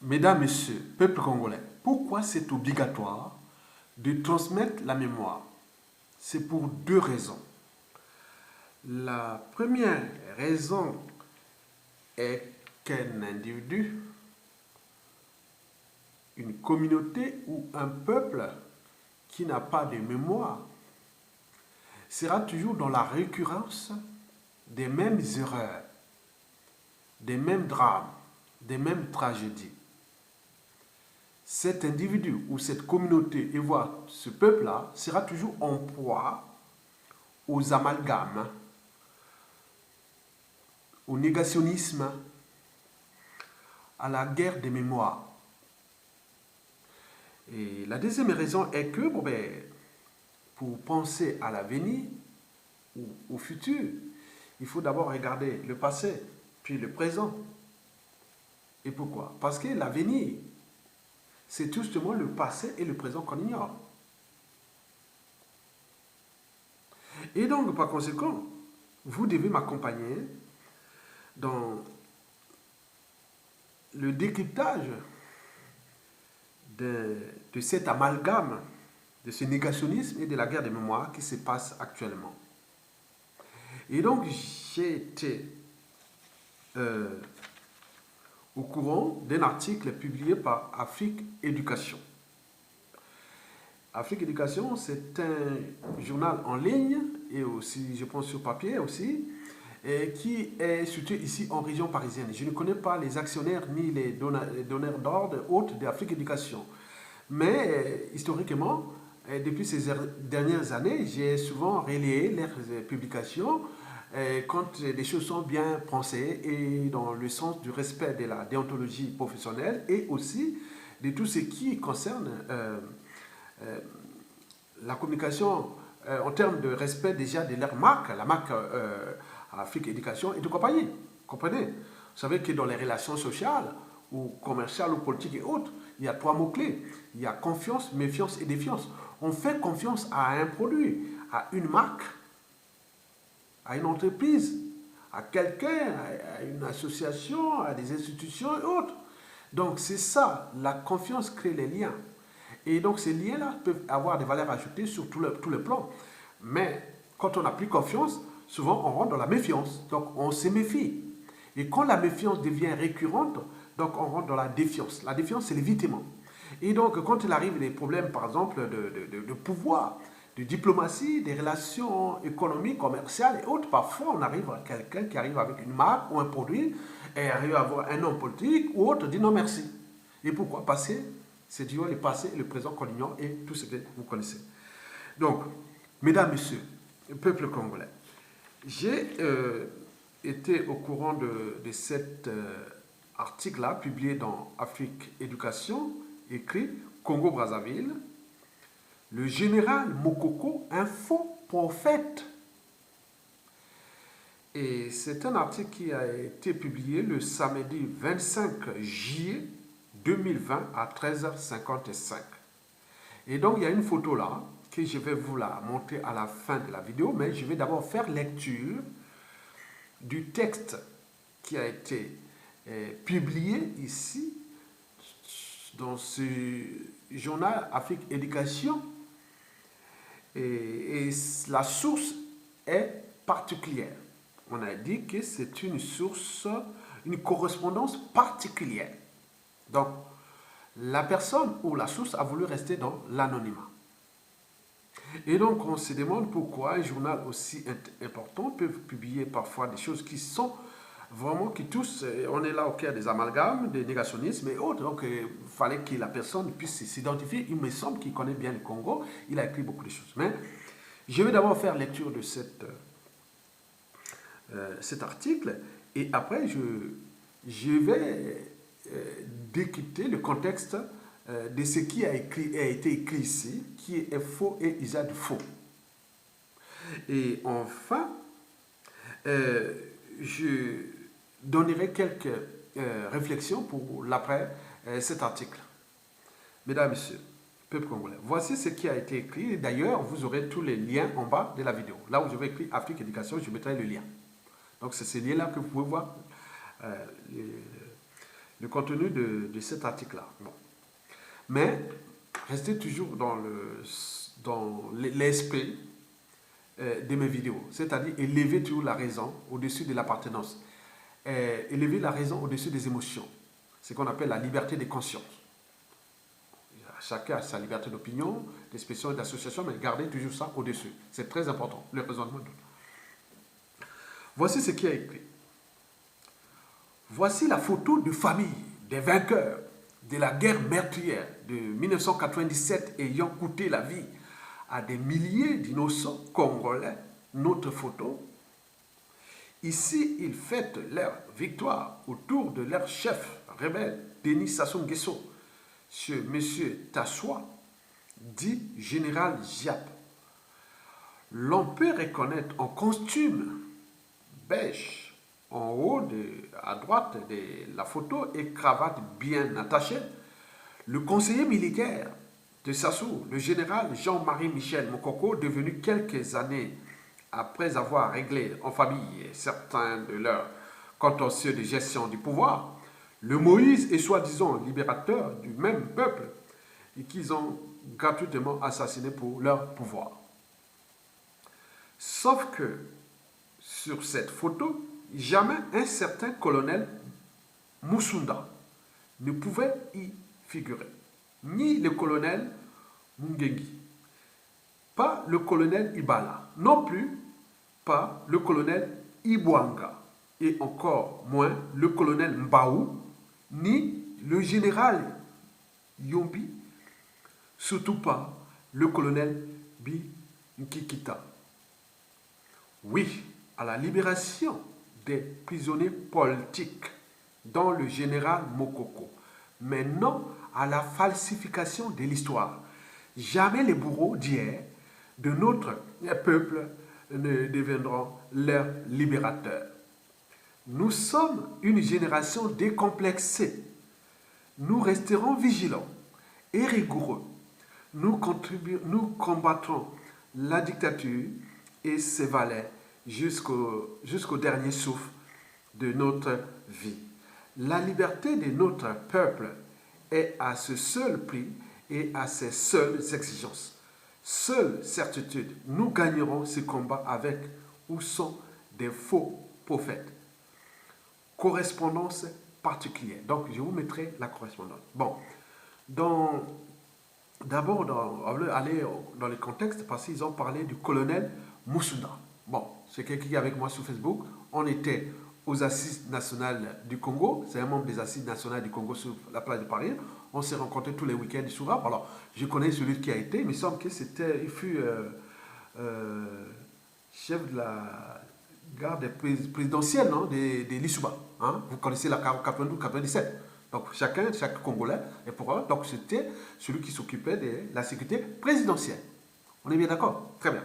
Mesdames, Messieurs, peuple congolais, pourquoi c'est obligatoire de transmettre la mémoire? C'est pour deux raisons. La première raison est qu'un individu, une communauté ou un peuple qui n'a pas de mémoire sera toujours dans la récurrence des mêmes erreurs, des mêmes drames, des mêmes tragédies. Cet individu ou cette communauté, et voire ce peuple-là, sera toujours en proie aux amalgames, au négationnisme, à la guerre des mémoires. Et la deuxième raison est que, pour penser à l'avenir ou au futur, il faut d'abord regarder le passé, puis le présent. Et pourquoi? Parce que l'avenir, c'est justement le passé et le présent qu'on ignore. Et donc, par conséquent, vous devez m'accompagner dans le décryptage de cet amalgame, de ce négationnisme et de la guerre des mémoires qui se passe actuellement. Et donc, j'ai été au courant d'un article publié par Afrique Éducation. Afrique Éducation, c'est un journal en ligne et aussi, je pense, sur papier aussi, et qui est situé ici en région parisienne. Je ne connais pas les actionnaires ni les donneurs d'ordre autres d'Afrique Éducation. Mais historiquement, depuis ces dernières années, j'ai souvent relayé leurs publications quand les choses sont bien pensées et dans le sens du respect de la déontologie professionnelle et aussi de tout ce qui concerne la communication en termes de respect déjà de leur marque, la marque Afrique Éducation et de compagnie. Comprenez? Vous savez que dans les relations sociales ou commerciales ou politiques et autres, il y a trois mots-clés. Il y a confiance, méfiance et défiance. On fait confiance à un produit, à une marque, à une entreprise, à quelqu'un, à une association, à des institutions et autres. Donc c'est ça, la confiance crée les liens. Et donc ces liens-là peuvent avoir des valeurs ajoutées sur tous les plans. Mais quand on n'a plus confiance, souvent on rentre dans la méfiance. Donc on se méfie. Et quand la méfiance devient récurrente, donc on rentre dans la défiance. La défiance, c'est l'évitement. Et donc quand il arrive des problèmes, par exemple, de pouvoir, de diplomatie, des relations économiques, commerciales et autres, parfois on arrive à quelqu'un qui arrive avec une marque ou un produit et arrive à avoir un homme politique ou autre, dit non merci. Et pourquoi? Parce que c'est du le passé et le présent qu'on ignore et tout ce que vous connaissez. Donc, mesdames, messieurs, peuple congolais, j'ai été au courant de cet article-là, publié dans Afrique Éducation, écrit Congo-Brazzaville, le général Mokoko, un faux prophète. Et c'est un article qui a été publié le samedi 25 juillet 2020 à 13h55. Et donc, il y a une photo là, que je vais vous la montrer à la fin de la vidéo, mais je vais d'abord faire lecture du texte qui a été publié ici, dans ce journal Afrique Éducation. Et la source est particulière. On a dit que c'est une source, une correspondance particulière. Donc, la personne ou la source a voulu rester dans l'anonymat. Et donc, on se demande pourquoi un journal aussi important peut publier parfois des choses qui sont vraiment, qui touchent, on est là au cœur des amalgames, des négationnismes et autres. Donc, il fallait que la personne puisse s'identifier. Il me semble qu'il connaît bien le Congo. Il a écrit beaucoup de choses. Mais je vais d'abord faire lecture de cet article et après, je vais décrypter le contexte de ce qui a été écrit ici, qui est faux et usage de faux. Et enfin, je donnerai quelques réflexions pour l'après cet article. Mesdames, Messieurs, peuple congolais, voici ce qui a été écrit. D'ailleurs, vous aurez tous les liens en bas de la vidéo. Là où je vais écrire Afrique Éducation, je mettrai le lien. Donc, c'est ces liens-là que vous pouvez voir le contenu de cet article-là. Bon. Mais restez toujours dans l'esprit de mes vidéos, c'est-à-dire élever toujours la raison au-dessus de l'appartenance, élever la raison au-dessus des émotions, ce qu'on appelle la liberté de conscience. Chacun a sa liberté d'opinion, d'expression et d'association, mais gardez toujours ça au-dessus. C'est très important, le raisonnement. Voici ce qui est écrit. Voici la photo de famille des vainqueurs de la guerre meurtrière de 1997 ayant coûté la vie à des milliers d'innocents Congolais. Notre photo. Ici, ils fêtent leur victoire autour de leur chef rebelle, Denis Sassou Nguesso, ce monsieur Tassoua, dit général Giap. L'on peut reconnaître en costume beige, en haut, à droite de la photo, et cravate bien attachée, le conseiller militaire de Sassou, le général Jean-Marie Michel Mokoko, devenu quelques années après avoir réglé en famille certains de leurs contentieux de gestion du pouvoir, le Moïse est soi-disant libérateur du même peuple et qu'ils ont gratuitement assassiné pour leur pouvoir. Sauf que sur cette photo, jamais un certain colonel Moussunda ne pouvait y figurer. Ni le colonel Mungengi, pas le colonel Ibala, non plus pas le colonel Ibwanga, et encore moins le colonel Mbaou, ni le général Yombi, surtout pas le colonel Bi Nkikita. Oui, à la libération des prisonniers politiques dans le général Mokoko, mais non à la falsification de l'histoire. Jamais les bourreaux d'hier de notre peuple ne deviendront leurs libérateurs. Nous sommes une génération décomplexée. Nous resterons vigilants et rigoureux. Nous combattrons la dictature et ses valets jusqu'au dernier souffle de notre vie. La liberté de notre peuple est à ce seul prix et à ces seules exigences. Seule certitude, nous gagnerons ce combat avec ou sans des faux prophètes. Correspondance particulière. Donc, je vous mettrai la correspondance. Bon, d'abord, aller dans le contexte, parce qu'ils ont parlé du colonel Moussunda. Bon, c'est quelqu'un qui est avec moi sur Facebook. On était aux Assises nationales du Congo. C'est un membre des Assises nationales du Congo sur la place de Paris. On s'est rencontrés tous les week-ends du Sourap. Alors, je connais celui qui a été. Il me semble qu'il fut chef de la garde présidentielle de l'Issouba. Hein? Vous connaissez la 92-97. Donc, chaque Congolais est pour eux. Donc, c'était celui qui s'occupait de la sécurité présidentielle. On est bien d'accord? Très bien.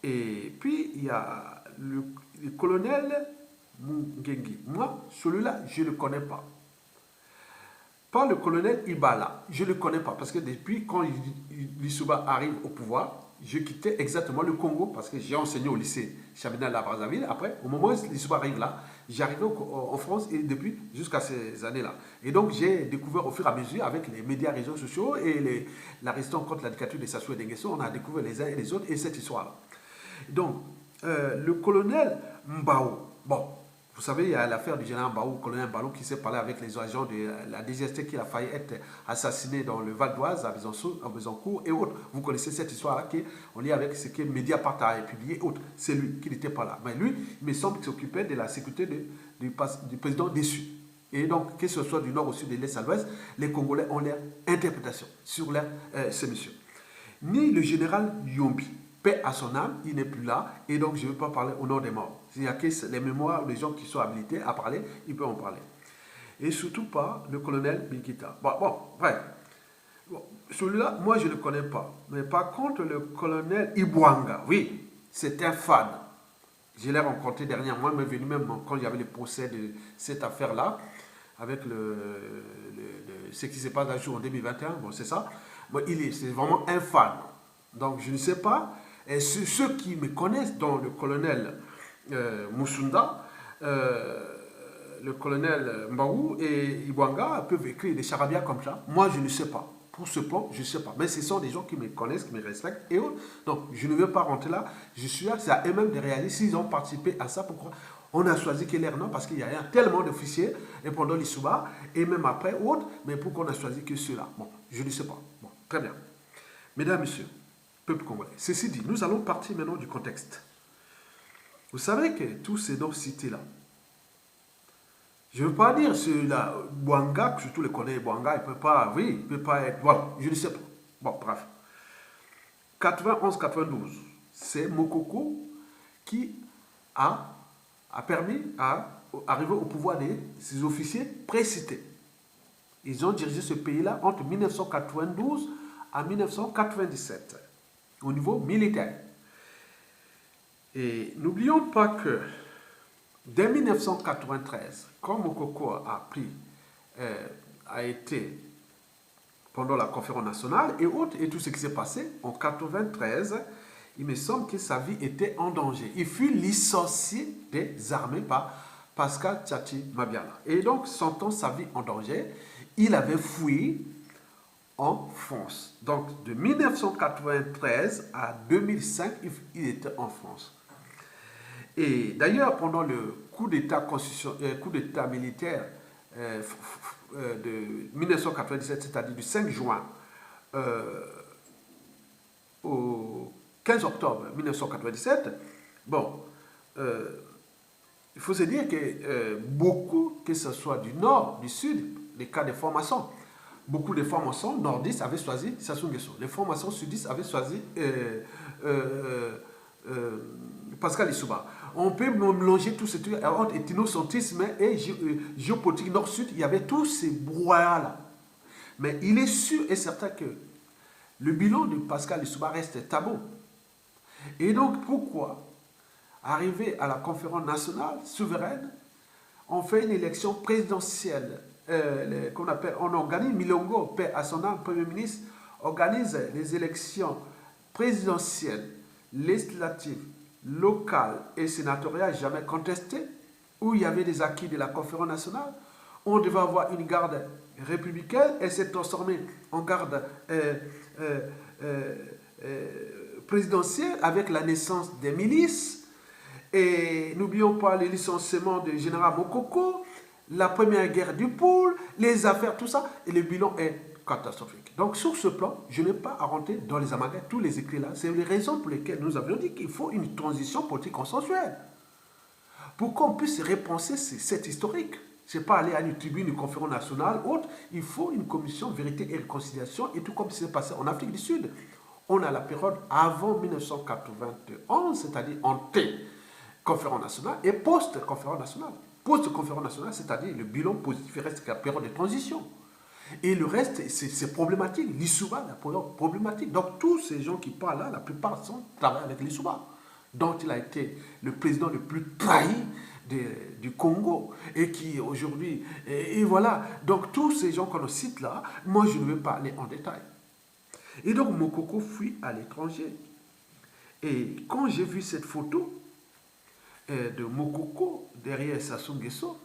Et puis, il y a le colonel Mungengi. Moi, celui-là, je ne le connais pas. Pas le colonel Ibala, je ne le connais pas. Parce que depuis quand l'Issouba arrive au pouvoir, je quittais exactement le Congo parce que j'ai enseigné au lycée Chaminade à Brazzaville. Après, au moment où l'Issouba arrive là, j'arrivais en France et depuis jusqu'à ces années-là. Et donc, j'ai découvert au fur et à mesure avec les médias, réseaux sociaux et la résistance contre la dictature de Sassou Nguesso, on a découvert les uns et les autres et cette histoire-là. Donc, le colonel Mbao, bon, vous savez, il y a l'affaire du général Mbao, le colonel Mbao qui s'est parlé avec les agents de la DGST qui a failli être assassiné dans le Val d'Oise, à Besancourt et autres. Vous connaissez cette histoire-là qui on lit avec ce que Mediapart a publié et autres. C'est lui qui n'était pas là. Mais lui, il me semble qu'il s'occupait de la sécurité du président déçu. Et donc, que ce soit du nord au sud, de l'est à l'ouest, les Congolais ont leur interprétation sur ces messieurs. Ni le général Yombi, paix à son âme, il n'est plus là, et donc je ne veux pas parler au nom des morts. S'il y a que les mémoires des gens qui sont habilités à parler, ils peuvent en parler. Et surtout pas le colonel Bikita. Bref. Bon, celui-là, moi je ne le connais pas. Mais par contre, le colonel Ibwanga, oui, c'est un fan. Je l'ai rencontré dernièrement, il m'est venu même quand il y avait le procès de cette affaire-là, avec ce qui se passe un jour en 2021, bon c'est ça. Bon, c'est vraiment un fan. Donc je ne sais pas. Et ceux qui me connaissent, dont le colonel Moussunda, le colonel Mbaou et Ibwanga peuvent écrire des charabia comme ça. Moi, je ne sais pas. Pour ce plan, je ne sais pas. Mais ce sont des gens qui me connaissent, qui me respectent et autres. Donc, je ne veux pas rentrer là. Je suis là, c'est à eux-mêmes de réaliser s'ils ont participé à ça. Pourquoi on a choisi Keller, non? Parce qu'il y a tellement d'officiers, et pendant l'Issouba, et même après, autres. Mais pourquoi on a choisi que ceux-là? Bon, je ne sais pas. Bon, très bien. Mesdames, Messieurs, peuple congolais. Ceci dit, nous allons partir maintenant du contexte. Vous savez que tous ces noms cités-là, je ne veux pas dire ceux-là, Bwanga, que tous les connaissent, Bwanga, il ne peut pas, oui, il ne peut pas être, voilà, je ne sais pas. Bon, bref. 91-92, c'est Mokoko qui a permis à arriver au pouvoir de ces officiers précités. Ils ont dirigé ce pays-là entre 1992 à 1997, au niveau militaire. Et n'oublions pas que dès 1993, quand Mokoko a été pendant la conférence nationale et autres, et tout ce qui s'est passé, en 1993, il me semble que sa vie était en danger. Il fut licencié des armées par Pascal Tchachi Mabiala. Et donc, sentant sa vie en danger, il avait fui en France. Donc, de 1993 à 2005, il était en France. Et d'ailleurs, pendant le coup d'État militaire de 1997, c'est-à-dire du 5 juin au 15 octobre 1997, bon, il faut se dire que beaucoup, que ce soit du nord, du sud, les cas de formation, beaucoup de formations nordistes avaient choisi Sassou Nguesso. Les formations sudistes avaient choisi Pascal Lissouba. On peut mélanger tous ces trucs entre ethnocentrisme et géopolitique nord-sud. Il y avait tous ces brouillards-là. Mais il est sûr et certain que le bilan de Pascal Lissouba reste tabou. Et donc, pourquoi arriver à la conférence nationale souveraine, on fait une élection présidentielle qu'on appelle, on organise, Milongo, paix à son âme, Premier ministre, organise les élections présidentielles, législatives, locales et sénatoriales jamais contestées, où il y avait des acquis de la conférence nationale. On devait avoir une garde républicaine, elle s'est transformée en garde présidentielle avec la naissance des milices. Et n'oublions pas le licenciement du général Mokoko, la première guerre du pôle, les affaires, tout ça, et le bilan est catastrophique. Donc sur ce plan, je n'ai pas à rentrer dans les amalgames, tous les écrits là. C'est les raisons pour lesquelles nous avions dit qu'il faut une transition politique consensuelle. Pour qu'on puisse repenser cet historique. Ce n'est pas aller à une tribune, une conférence nationale, autre. Il faut une commission vérité et réconciliation, et tout comme c'est passé en Afrique du Sud. On a la période avant 1991, c'est-à-dire en T, conférence nationale, et post-conférence nationale. Post-conférence nationale, c'est-à-dire le bilan positif, il reste la période de transition. Et le reste, c'est problématique. L'Issouba, la problématique. Donc, tous ces gens qui parlent là, la plupart travaillent avec l'Issouba, dont il a été le président le plus trahi du Congo, et qui aujourd'hui, et voilà. Donc, tous ces gens qu'on cite là, moi, je ne vais pas aller en détail. Et donc, Mokoko fuit à l'étranger. Et quand j'ai vu cette photo de Mokoko derrière Sassou Nguesso,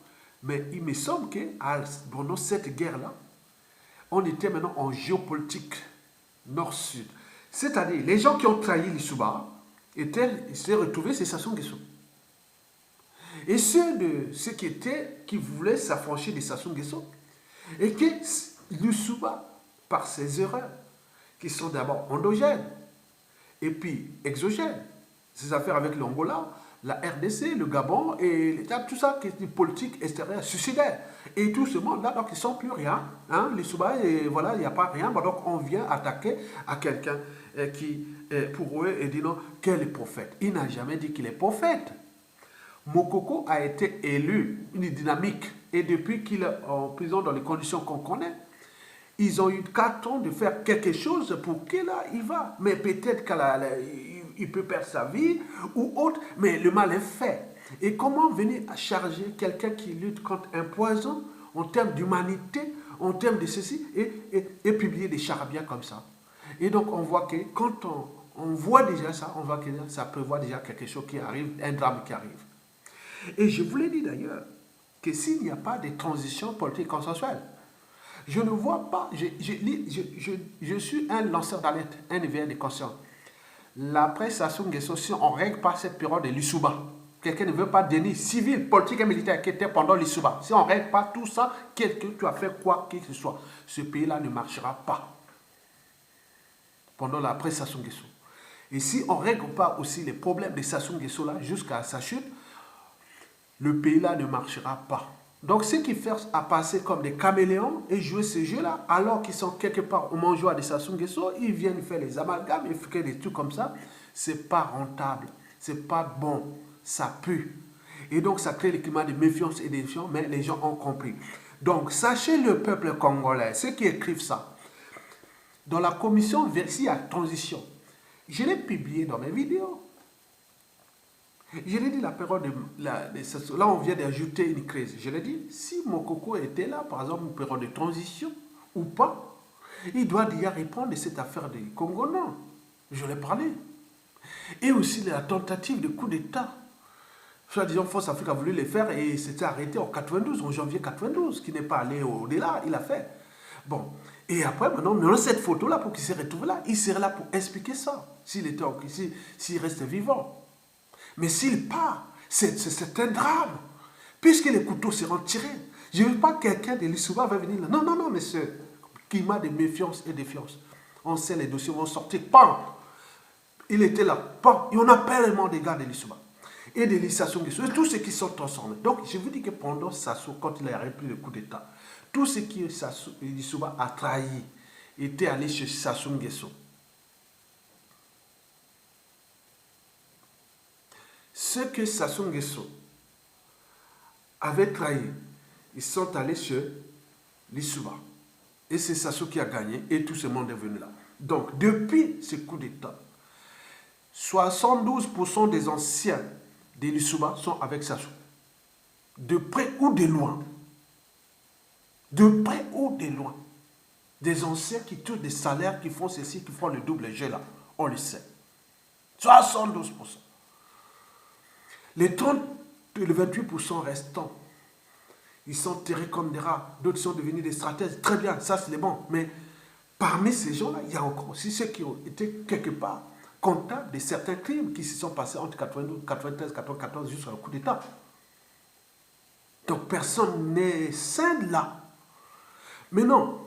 mais il me semble que pendant cette guerre-là, on était maintenant en géopolitique nord-sud. C'est-à-dire, les gens qui ont trahi l'Issouba s'étaient retrouvés, c'est Sassou Nguesso. Et ceux qui voulaient s'affranchir de Sassou Nguesso, et que l'Issouba, par ses erreurs, qui sont d'abord endogènes, et puis exogènes, ces affaires avec l'Angola, la RDC, le Gabon, et tout ça qui est une politique extérieure suicidaire. Et tout ce monde-là, donc ils ne sont plus rien. Hein, les Souba, et voilà, il n'y a pas rien. Donc on vient attaquer à quelqu'un qui, pour eux, dit non, quel est prophète? Il n'a jamais dit qu'il est prophète. Mokoko a été élu, une dynamique. Et depuis qu'il est en prison dans les conditions qu'on connaît, ils ont eu 4 ans de faire quelque chose pour qu'il il va. Mais peut-être qu'il peut perdre sa vie ou autre, mais le mal est fait. Et comment venir à charger quelqu'un qui lutte contre un poison en termes d'humanité, en termes de ceci, et publier des charabia comme ça? Et donc on voit que quand on voit déjà ça, on voit que ça prévoit déjà quelque chose qui arrive, un drame qui arrive. Et je vous l'ai dit d'ailleurs, que s'il n'y a pas de transition politique consensuelle, je ne vois pas, je suis un lanceur d'alerte, un éveillé de conscience. L'après Sassou Nguesso, si on ne règle pas cette période de l'Issouba, quelqu'un ne veut pas déni civil, politique et militaire qui était pendant l'Issouba, si on ne règle pas tout ça, quelqu'un qui a fait quoi que ce soit, ce pays-là ne marchera pas pendant l'après Sassou Nguesso. Et si on ne règle pas aussi les problèmes de Sassou Nguesso là jusqu'à sa chute, le pays-là ne marchera pas. Donc, ceux qui cherchent à passer comme des caméléons et jouer ce jeu-là, alors qu'ils sont quelque part au mangeoire de Sassou Nguesso, ils viennent faire les amalgames et faire des trucs comme ça. C'est pas rentable, c'est pas bon, ça pue. Et donc, ça crée le climat de méfiance et d'édition, mais les gens ont compris. Donc, sachez le peuple congolais, ceux qui écrivent ça, dans la commission Versi à transition, je l'ai publié dans mes vidéos. Je l'ai dit, la période là, on vient d'ajouter une crise. Je l'ai dit, si Mokoko était là, par exemple, une période de transition ou pas, il doit y répondre de cette affaire du Congo, non. Je l'ai parlé. Et aussi la tentative de coup d'État. Soit-disant, Force Afrique a voulu les faire et c'était arrêté en 92, en janvier 92, qui n'est pas allé au-delà, il a fait. Bon. Et après, maintenant, on a cette photo-là pour qu'il se retrouve là. Il serait là pour expliquer ça, s'il reste vivant. Mais s'il part, c'est un drame. Puisque les couteaux seront tirés. Je ne veux pas que quelqu'un de l'Issouba va venir là. Non, non, non, monsieur. Climat de méfiance et défiance. On sait les dossiers vont sortir. Pam! Il était là. Pam! Et on a tellement des gars de l'Issouba. Et de l'Issasson Nguesso. Et tous ceux qui sont transformés. Donc, je vous dis que pendant Sassou, quand il a repris le coup d'État, tous ceux qui l'Issouba a trahi étaient allés chez Sassou Nguesso. Ceux que Sassou Nguesso avait trahi, ils sont allés chez l'Issouba. Et c'est Sassou qui a gagné et tout ce monde est venu là. Donc, depuis ce coup d'État, 72% des anciens de l'Issouba sont avec Sassou. De près ou de loin. De près ou de loin. Des anciens qui touchent des salaires, qui font ceci, qui font le double G là. On le sait. 72%. Les 30 et les 28% restants, ils sont terrés comme des rats. D'autres sont devenus des stratèges. Très bien, ça c'est bon. Mais parmi ces gens-là, il y a encore aussi ceux qui ont été quelque part comptables de certains crimes qui se sont passés entre 92, 93, 94 jusqu'au coup d'État. Donc personne n'est sain là. Mais non.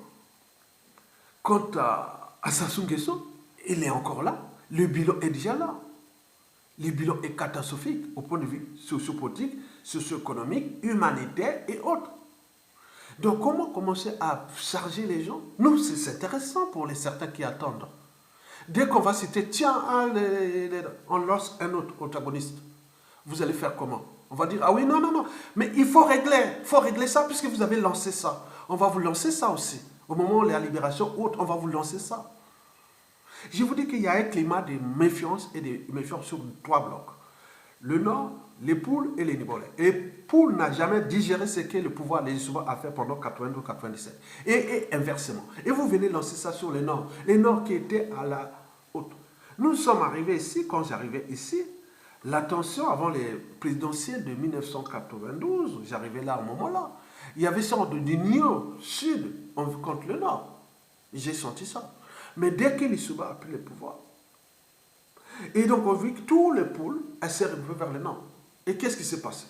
Quant à Sassou Nguesso, il est encore là. Le bilan est déjà là. Le bilan est catastrophique au point de vue sociopolitique, socio-économique, humanitaire et autres. Donc comment commencer à charger les gens? Non, c'est intéressant pour les certains qui attendent. Dès qu'on va citer, tiens, on lance un autre protagoniste, vous allez faire comment? On va dire, ah oui, non, non, non, mais il faut régler ça puisque vous avez lancé ça. On va vous lancer ça aussi. Au moment de la libération haute, on va vous lancer ça. Je vous dis qu'il y a un climat de méfiance et de méfiance sur 3 blocs. Le Nord, les Poules et les Nibolais. Et Poules n'a jamais digéré ce que le pouvoir des Issouba a fait pendant 92-97. Et inversement. Et vous venez lancer ça sur les Nord. Les Nord qui étaient à la haute. Nous sommes arrivés ici, quand j'arrivais ici, l'attention avant les présidentielles de 1992, j'arrivais là au moment-là, il y avait sorte d'union sud contre le Nord. J'ai senti ça. Mais dès que l'Issouba a pris le pouvoir, et donc on vit que tous les poules s'est regroupé vers le nord. Et qu'est-ce qui s'est passé?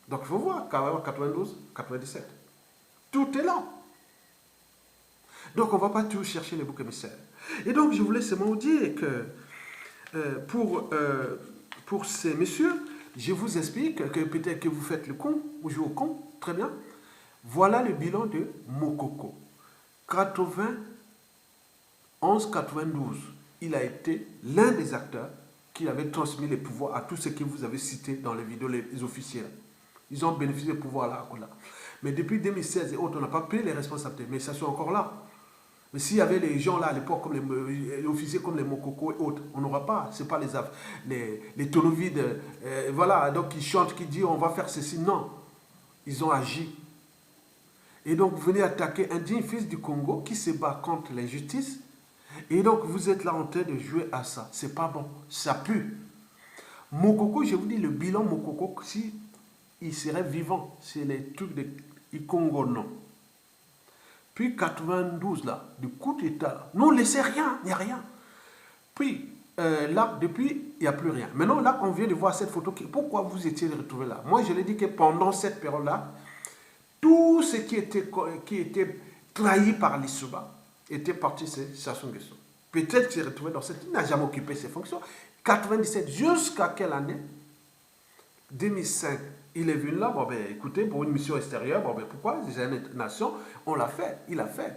Donc il faut voir, 92, 97. Tout est là. Donc on ne va pas toujours chercher les boucs émissaires. Et donc je voulais seulement vous dire que pour ces messieurs, je vous explique que peut-être que vous faites le con, vous jouez au con, très bien. Voilà le bilan de Mokoko. 91-92, il a été l'un des acteurs qui avait transmis les pouvoirs à tous ceux que vous avez cités dans les vidéos, les officiels. Ils ont bénéficié des pouvoirs là. Mais depuis 2016 et autres, on n'a pas pris les responsabilités, mais ça sont encore là. Mais s'il y avait les gens là à l'époque, comme les officiers comme les Mokoko et autres, on n'aura pas. Ce n'est pas les tonneaux vides, voilà, donc qui chantent, qui disent on va faire ceci. Non, ils ont agi. Et donc vous venez attaquer un digne fils du Congo qui se bat contre l'injustice. Et donc, vous êtes là en train de jouer à ça. C'est pas bon. Ça pue. Mokoko, je vous dis, le bilan Mokoko, si il serait vivant. C'est les trucs de Ikongo, non. Puis 92, là, du coup d'État, nous, on ne laissait rien, il n'y a rien. Puis, là, depuis, il n'y a plus rien. Maintenant, là, on vient de voir cette photo. Pourquoi vous étiez retrouvés là? Moi, je l'ai dit que pendant cette période-là, tout ce qui était trahi par l'Issouba était parti de Sassou Nguesso. Peut-être qu'il s'est retrouvé dans cette... Il n'a jamais occupé ses fonctions. 97, jusqu'à quelle année? 2005. Il est venu là, bon ben écoutez, pour une mission extérieure, bon ben pourquoi? Les nations, on l'a fait, il a fait.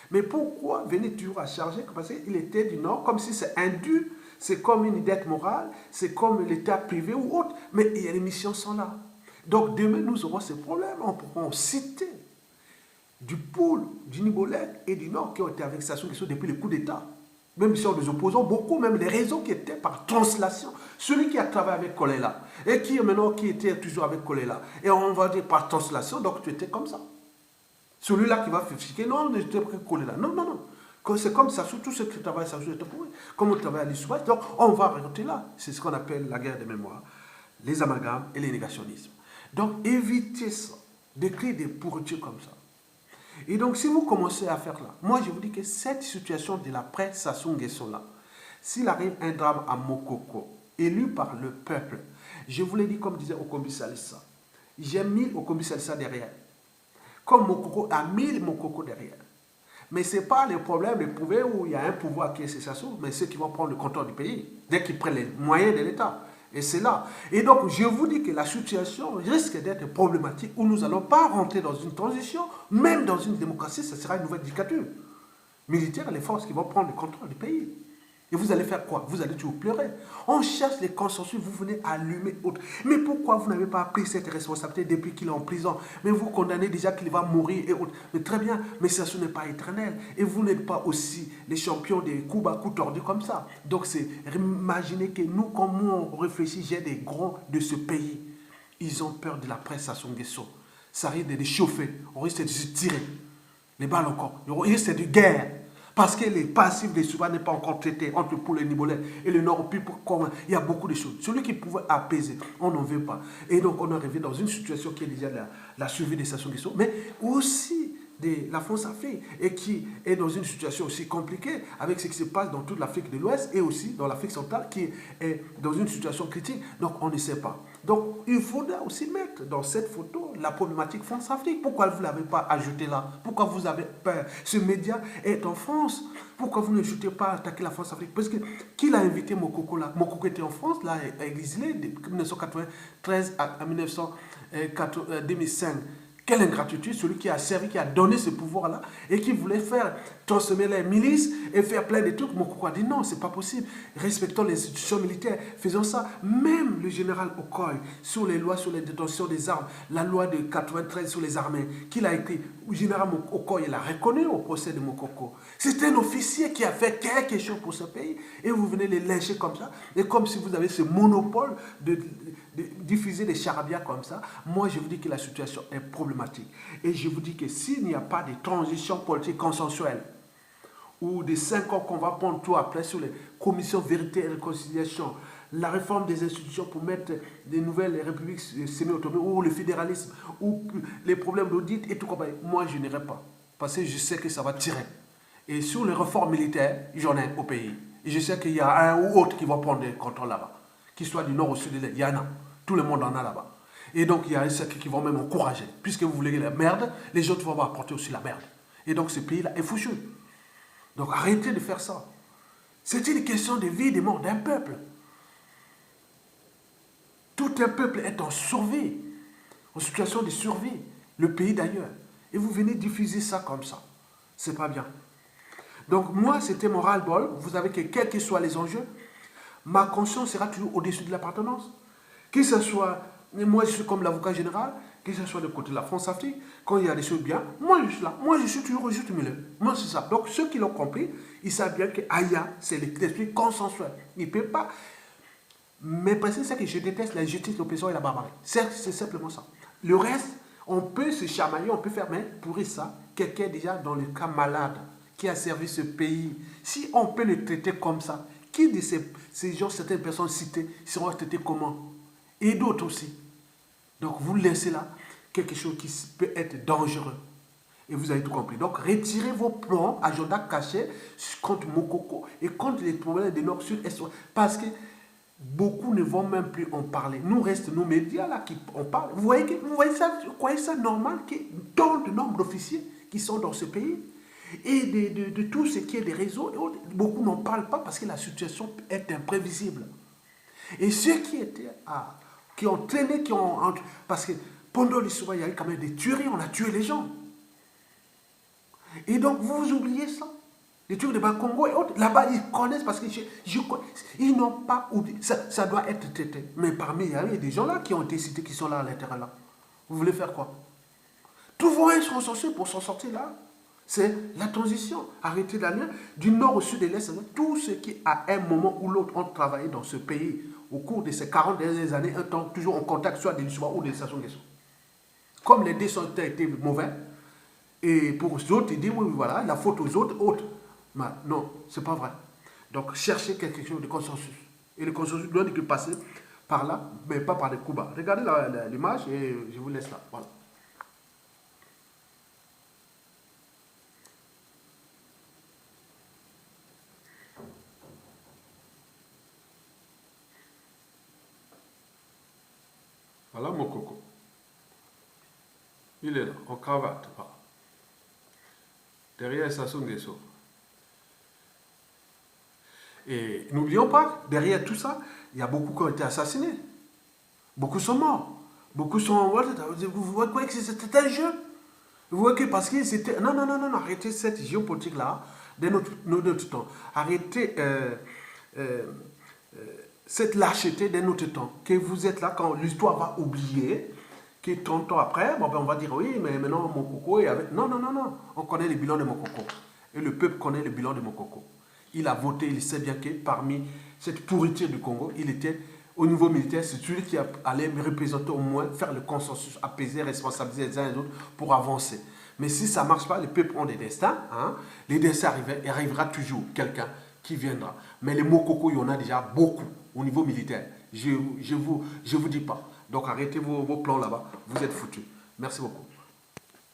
Mais pourquoi venir toujours à charger? Parce qu'il était du Nord, comme si c'est indu, c'est comme une dette morale, c'est comme l'État privé ou autre, mais les missions sont là. Donc demain, nous aurons ces problèmes, on pourra citer du pôle, du Nibolek et du Nord qui ont été avec Sassou Nguesso depuis le coup d'État. Même si on les opposants, beaucoup, même les réseaux qui étaient par translation. Celui qui a travaillé avec Kolela et qui maintenant qui était toujours avec Kolela. Et on va dire par translation, donc tu étais comme ça. Celui-là qui va expliquer, non, je n'étais pas Kolela. Non, non, non. C'est comme ça, tout ce qui travaille, ça était pour eux. Comme on travaille à l'histoire, donc on va arrêter là. C'est ce qu'on appelle la guerre des mémoires, les amalgames et les négationnismes. Donc évitez ça, d'écrire des pourritures comme ça. Et donc, si vous commencez à faire là, moi je vous dis que cette situation de l'après Sassou Nguesso là, s'il arrive un drame à Mokoko, élu par le peuple, je vous l'ai dit comme disait Okombi Salissa, j'ai mis Okombi Salissa derrière, comme Mokoko a mis Mokoko derrière. Mais ce n'est pas le problème de prouver où il y a un pouvoir qui est Sassou, mais ceux qui vont prendre le contrôle du pays, dès qu'ils prennent les moyens de l'État. Et c'est là. Et donc, je vous dis que la situation risque d'être problématique où nous n'allons pas rentrer dans une transition, même dans une démocratie, ce sera une nouvelle dictature militaire, les forces qui vont prendre le contrôle du pays. Et vous allez faire quoi? Vous allez toujours pleurer. On cherche les consensus, vous venez allumer autre. Mais pourquoi vous n'avez pas pris cette responsabilité depuis qu'il est en prison? Mais vous condamnez déjà qu'il va mourir et autres. Mais très bien, mais ça ce n'est pas éternel. Et vous n'êtes pas aussi les champions des coups à coups tordus comme ça. Donc c'est imaginez que nous, comme on réfléchit, j'ai des grands de ce pays. Ils ont peur de la presse Sassou Nguesso. Ça risque de les chauffer. On risque de se tirer. Les balles encore. On risque de guerre. Parce que les passifs des Souba n'est pas encore traité entre pour le Nibolais et le Nord. Il y a beaucoup de choses. Celui qui pouvait apaiser, on n'en veut pas. Et donc on est arrivé dans une situation qui est déjà la survie des Sassou Nguesso, mais aussi de la France-Afrique, et qui est dans une situation aussi compliquée avec ce qui se passe dans toute l'Afrique de l'Ouest et aussi dans l'Afrique centrale qui est dans une situation critique. Donc on ne sait pas. Donc il faudra aussi mettre dans cette photo la problématique France-Afrique. Pourquoi vous ne l'avez pas ajouté là? Pourquoi vous avez peur? Ce média est en France. Pourquoi vous ne n'ajoutez pas attaquer la France-Afrique? Parce que qui l'a invité Mokoko là? Mokoko était en France, là, exilé de 1993 à 2005. Quelle ingratitude, celui qui a servi, qui a donné ce pouvoir-là et qui voulait faire transformer les milices et faire plein de trucs. Mokoko a dit non, c'est pas possible. Respectons les institutions militaires, faisons ça. Même le général Okoye, sur les lois sur les détentions des armes, la loi de 93 sur les armées, qu'il a écrit, le général Okoye l'a reconnu au procès de Mokoko. C'est un officier qui a fait quelque chose pour ce pays et vous venez les lyncher comme ça. Et comme si vous avez ce monopole de diffuser des charabia comme ça. Moi, je vous dis que la situation est problématique. Et je vous dis que s'il n'y a pas de transition politique consensuelle, ou des 5 ans qu'on va prendre tout après sur les commissions vérité et réconciliation, la réforme des institutions pour mettre des nouvelles républiques semi-autonomes, ou le fédéralisme, ou les problèmes d'audit et tout comme ça, moi, je n'irai pas. Parce que je sais que ça va tirer. Et sur les réformes militaires, j'en ai au pays. Et je sais qu'il y a un ou autre qui va prendre le contrôle là-bas. Qu'il soit du nord au sud de l'est, il y en a. Tout le monde en a là-bas. Et donc, il y a ceux qui vont même encourager. Puisque vous voulez la merde, les autres vont apporter aussi la merde. Et donc, ce pays-là est foutu. Donc, arrêtez de faire ça. C'est une question de vie et de mort d'un peuple. Tout un peuple est en survie, en situation de survie. Le pays d'ailleurs. Et vous venez diffuser ça comme ça. C'est pas bien. Donc, moi, c'était mon ras-le-bol. Vous savez que quels que soient les enjeux, ma conscience sera toujours au-dessus de l'appartenance. Que ce soit, moi je suis comme l'avocat général, que ce soit de côté de la France-Afrique, quand il y a des choses bien, moi je suis là. Moi je suis toujours juste milieu. Moi c'est ça. Donc ceux qui l'ont compris, ils savent bien que Aya, c'est l'esprit consensuel. Il ne peut pas. Mais parce que c'est que je déteste l'injustice, l'oppression et la barbarie. C'est simplement ça. Le reste, on peut se chamailler, on peut faire, mais pour ça, quelqu'un déjà dans le cas malade, qui a servi ce pays, si on peut le traiter comme ça, qui de ces gens, certaines personnes citées, seront traitées comment? Et d'autres aussi. Donc, Donc vous laissez là quelque chose qui peut être dangereux. Et vous avez tout compris. Donc retirez vos plans, agenda cachés contre Mokoko et contre les problèmes de Nord, Sud, Est, Ouest. Parce que beaucoup ne vont même plus en parler. Nous reste nos médias là qui en parlent. Vous voyez ça, vous croyez ça normal qu'il y ait tant de nombre d'officiers qui sont dans ce pays? Et de tout ce qui est des réseaux et autres, beaucoup n'en parlent pas parce que la situation est imprévisible. Et ceux qui étaient qui ont traîné, parce que pendant l'histoire, il y a eu quand même des tueries, on a tué les gens. Et donc, vous oubliez ça. Les Turcs de Bas-Congo et autres, là-bas, ils connaissent parce qu'ils n'ont pas oublié. Ça doit être traité. Mais parmi, il y a des gens là qui ont été cités, qui sont là à l'intérieur là. Vous voulez faire quoi? Trouver un consensus pour s'en sortir là. C'est la transition. Arrêter d'aller du nord au sud et l'est. Tout ce qui, à un moment ou l'autre, ont travaillé dans ce pays au cours de ces 40 dernières années, un temps toujours en contact, soit des Lissois ou des stations de Comme les dés ont été mauvais, et pour les autres, ils disent, oui, voilà, la faute aux autres. Mais non, c'est pas vrai. Donc, cherchez quelque chose de consensus. Et le consensus doit passer par là, mais pas par les coups bas. Regardez l'image et je vous laisse là. Voilà. Voilà Mokoko. Il est là, en cravate. Voilà. Derrière Sassou Nguesso. Et n'oublions pas, derrière tout ça, il y a beaucoup qui ont été assassinés. Beaucoup sont morts. Beaucoup sont... Vous voyez que c'était un jeu. Vous voyez que parce que c'était... Non, arrêtez cette géopolitique-là de notre temps. Arrêtez cette lâcheté de notre temps. Que vous êtes là quand l'histoire va oublier, que 30 ans après, bon, ben on va dire oui, mais maintenant Mokoko est avec... Non. On connaît le bilan de Mokoko. Et le peuple connaît le bilan de Mokoko. Il a voté, il sait bien que parmi cette pourriture du Congo, il était au niveau militaire, c'est celui qui allait me représenter au moins, faire le consensus, apaiser, responsabiliser les uns et les autres pour avancer. Mais si ça ne marche pas, les peuples ont des destins. Hein, les destins arrivera toujours quelqu'un qui viendra. Mais les Mokoko, il y en a déjà beaucoup au niveau militaire. Je vous dis pas. Donc arrêtez vos plans là-bas. Vous êtes foutus. Merci beaucoup.